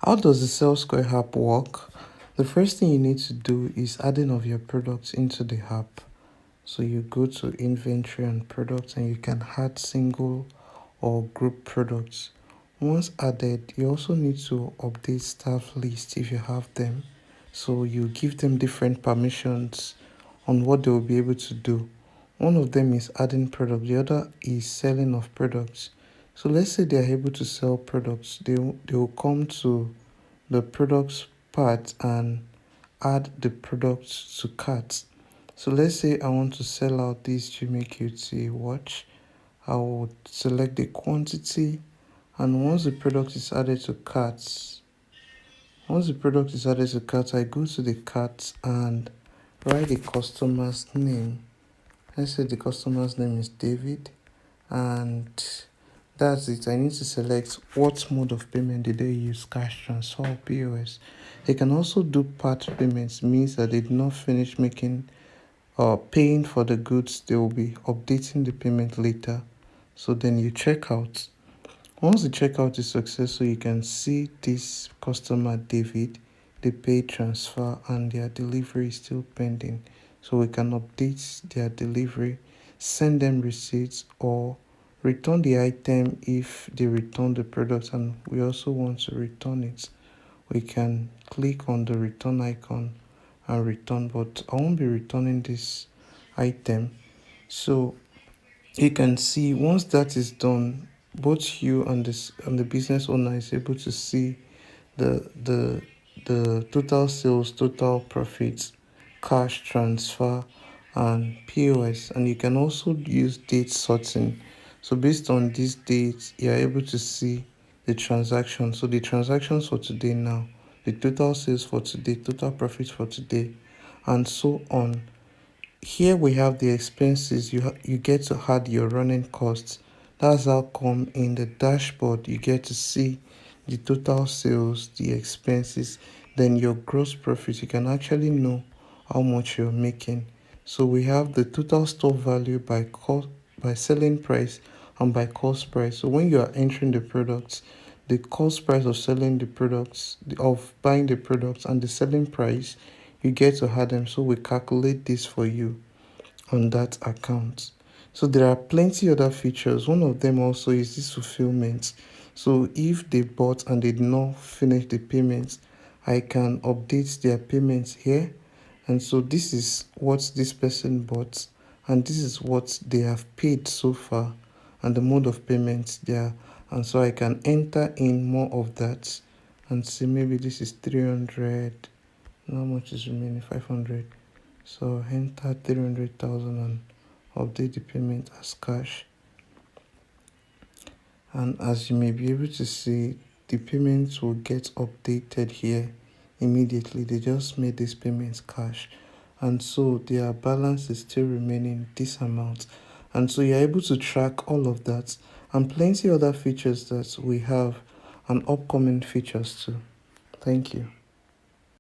How does the SellSquare app work? The first thing you need to do is adding of your products into the app. So you go to inventory and products and you can add single or group products. Once added, you also need to update staff list if you have them. So you give them different permissions on what they will be able to do. One of them is adding products, the other is selling of products. So let's say they are able to sell products, they will come to the products part and add the products to cart. So let's say I want to sell out this Jimmy QT watch. I would select the quantity, and once the product is added to cart, I go to the cart and write the customer's name. Let's say the customer's name is David, and that's it. I need to select what mode of payment did they use, cash transfer or POS. They can also do part payments, means that they did not finish making or paying for the goods. They will be updating the payment later. So then you check out. Once the checkout is successful, you can see this customer David, they paid transfer and their delivery is still pending. So we can update their delivery, send them receipts, or return the item if they return the product and we also want to return it. We can click on the return icon and return, but I won't be returning this item. So you can see once that is done, both you and the business owner is able to see the total sales, total profits, cash transfer, and POS. And you can also use date sorting. So based on these dates, you are able to see the transactions. So the transactions for today now, the total sales for today, total profits for today, and so on. Here we have the expenses. You get to add your running costs. That's how come in the dashboard you get to see the total sales, the expenses, then your gross profit. You can actually know how much you're making. So we have the total store value by cost, by selling price, and by cost price. So when you are entering the products, the cost price of selling the products, of buying the products, and the selling price, you get to add them. So we calculate this for you on that account. So there are plenty other features. One of them also is this fulfillment. So if they bought and they did not finish the payments, I can update their payments here. And so this is what this person bought, and this is what they have paid so far, and the mode of payments there. And so I can enter in more of that and see maybe this is 300. How much is remaining? 500. So enter 300,000 and update the payment as cash. And as you may be able to see, the payments will get updated here immediately. They just made these payments cash, and so their balance is still remaining this amount. And so you're able to track all of that and plenty other features that we have and upcoming features too. Thank you.